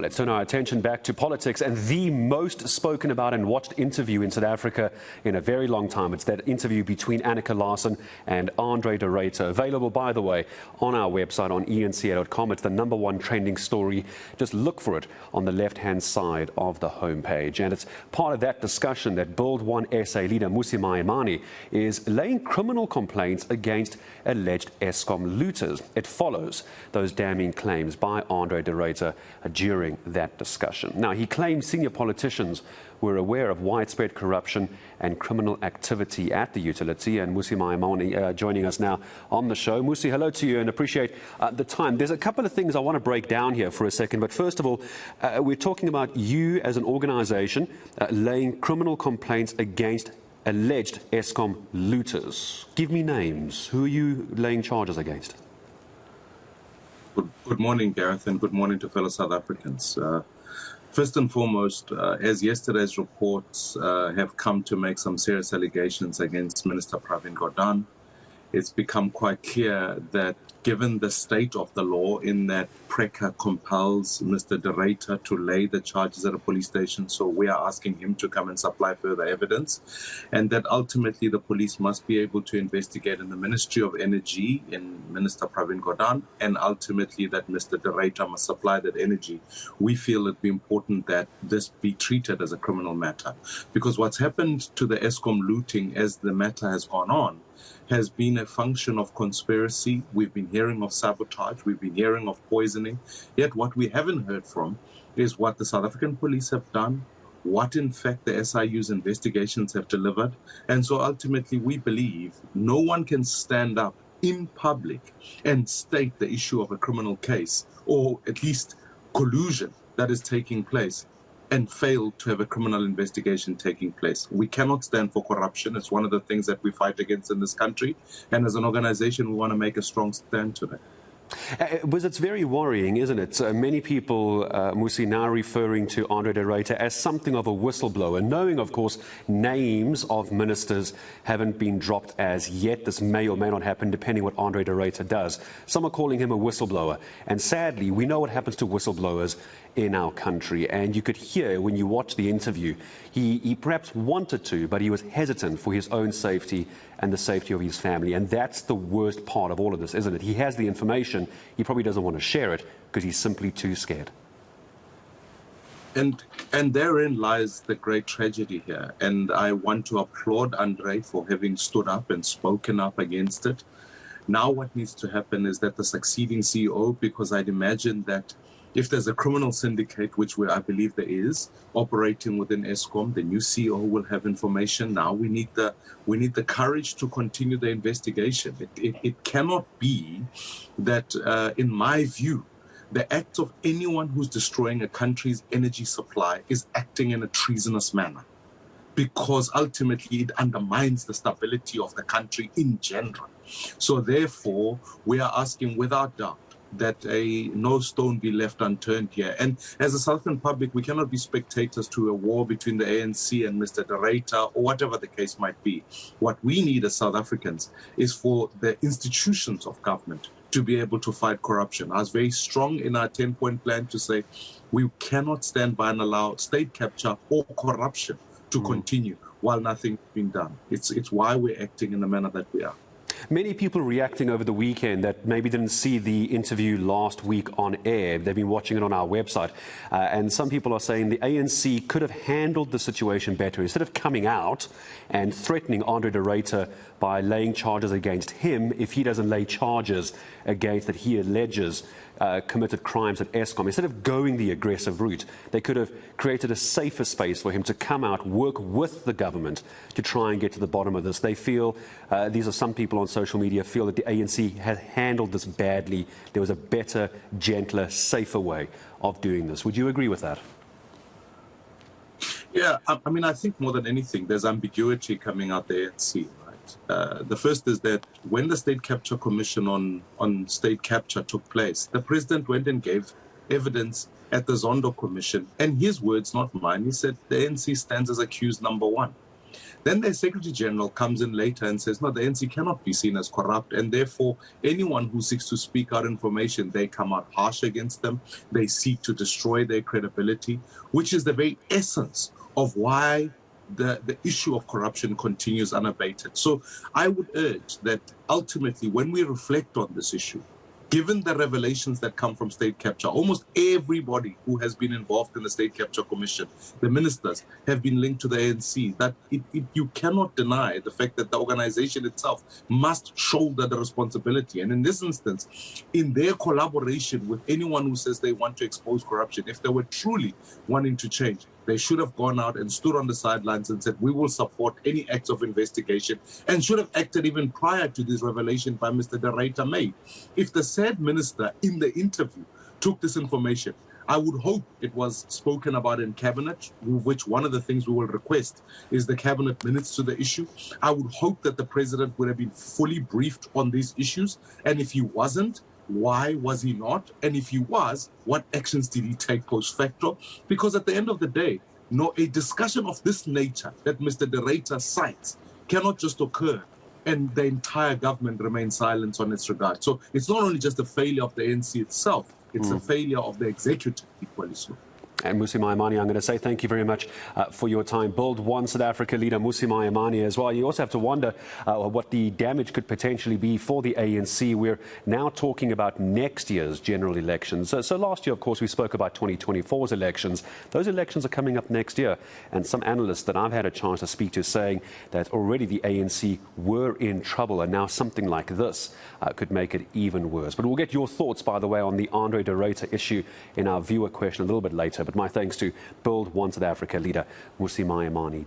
Let's turn our attention back to politics and the most spoken about and watched interview in South Africa in a very long time. It's that interview between Annika Larsen and Andre de Ruyter. Available, by the way, on our website on eNCA.com. It's the #1 trending story. Just look for it on the left-hand side of the homepage. And it's part of that discussion that Build One SA leader Mmusi Maimane is laying criminal complaints against alleged Eskom looters. It follows those damning claims by Andre de Ruyter during that discussion. Now, he claims senior politicians were aware of widespread corruption and criminal activity at the utility. And Mmusi Maimane joining us now on the show. Mmusi, hello to you and appreciate the time. There's a couple of things I want to break down here for a second. But first of all, we're talking about you as an organization laying criminal complaints against alleged Eskom looters. Give me names. Who are you laying charges against? Good morning, Gareth, and good morning to fellow South Africans. First and foremost, as yesterday's reports have come to make some serious allegations against Minister Pravin Gordhan, it's become quite clear that given the state of the law in that PRECA compels Mr. de Ruyter to lay the charges at a police station, so we are asking him to come and supply further evidence, and that ultimately the police must be able to investigate in the Ministry of Energy in Minister Pravin Gordhan, and ultimately that Mr. de Ruyter must supply that energy. We feel it be important that this be treated as a criminal matter, because what's happened to the Eskom looting as the matter has gone on has been a function of conspiracy. We've been hearing of sabotage, we've been hearing of poisoning, yet what we haven't heard from is what the South African police have done, what in fact the SIU's investigations have delivered. And so ultimately we believe no one can stand up in public and state the issue of a criminal case, or at least collusion that is taking place, and fail to have a criminal investigation taking place. We cannot stand for corruption. It's one of the things that we fight against in this country. And as an organization, we want to make a strong stand today. It's very worrying, isn't it? Many people, Mmusi, now referring to Andre de Ruyter as something of a whistleblower, knowing, of course, names of ministers haven't been dropped as yet. This may or may not happen, depending what Andre de Ruyter does. Some are calling him a whistleblower. And sadly, we know what happens to whistleblowers in our country. And you could hear when you watch the interview, he perhaps wanted to, but he was hesitant for his own safety and the safety of his family. And that's the worst part of all of this, isn't it? He has the information. He probably doesn't want to share it because he's simply too scared. And therein lies the great tragedy here. And I want to applaud Andre for having stood up and spoken up against it. Now what needs to happen is that the succeeding CEO, because I'd imagine that if there's a criminal syndicate, which I believe there is, operating within Eskom, the new CEO will have information. Now we need the courage to continue the investigation. It cannot be that, in my view, the act of anyone who's destroying a country's energy supply is acting in a treasonous manner, because ultimately it undermines the stability of the country in general. So therefore, we are asking without doubt that no stone be left unturned here. And as a South African public, we cannot be spectators to a war between the ANC and Mr. de Ruyter, or whatever the case might be. What we need as South Africans is for the institutions of government to be able to fight corruption. I was very strong in our 10-point plan to say we cannot stand by and allow state capture or corruption to continue while nothing's been done. It's why we're acting in the manner that we are. Many people reacting over the weekend that maybe didn't see the interview last week on air. They've been watching it on our website. And some people are saying the ANC could have handled the situation better. Instead of coming out and threatening Andre de Ruyter by laying charges against him if he doesn't lay charges against that he alleges committed crimes at Eskom. Instead of going the aggressive route, they could have created a safer space for him to come out, work with the government to try and get to the bottom of this. They feel, these are some people on social media, feel that the ANC has handled this badly. There was a better, gentler, safer way of doing this. Would you agree with that? Yeah, I mean, I think more than anything, there's ambiguity coming out the ANC. The first is that when the State Capture Commission on state capture took place, the president went and gave evidence at the Zondo Commission. And his words, not mine, he said the ANC stands as accused number one. Then their Secretary General comes in later and says, no, the ANC cannot be seen as corrupt, and therefore anyone who seeks to speak out information, they come out harsh against them. They seek to destroy their credibility, which is the very essence of why the issue of corruption continues unabated. So I would urge that ultimately, when we reflect on this issue, given the revelations that come from state capture, almost everybody who has been involved in the State Capture Commission, the ministers, have been linked to the ANC, that you cannot deny the fact that the organization itself must shoulder the responsibility. And in this instance, in their collaboration with anyone who says they want to expose corruption, if they were truly wanting to change, they should have gone out and stood on the sidelines and said, we will support any acts of investigation, and should have acted even prior to this revelation by Mr. Ruyter. If the said minister in the interview took this information, I would hope it was spoken about in cabinet, which one of the things we will request is the cabinet minutes to the issue. I would hope that the president would have been fully briefed on these issues. And if he wasn't, why was he not? And if he was, what actions did he take post facto? Because at the end of the day, a discussion of this nature that Mr. Ruyter cites cannot just occur and the entire government remains silent on its regard. So it's not only just a failure of the ANC itself, it's a failure of the executive equally so. And Mmusi Maimane, I'm going to say thank you very much for your time. Build One South Africa leader Mmusi Maimane as well. You also have to wonder what the damage could potentially be for the ANC. We're now talking about next year's general elections. So last year, of course, we spoke about 2024's elections. Those elections are coming up next year. And some analysts that I've had a chance to speak to saying that already the ANC were in trouble, and now something like this could make it even worse. But we'll get your thoughts, by the way, on the Andre de Ruyter issue in our viewer question a little bit later. But my thanks to Build One South Africa leader Mmusi Maimane.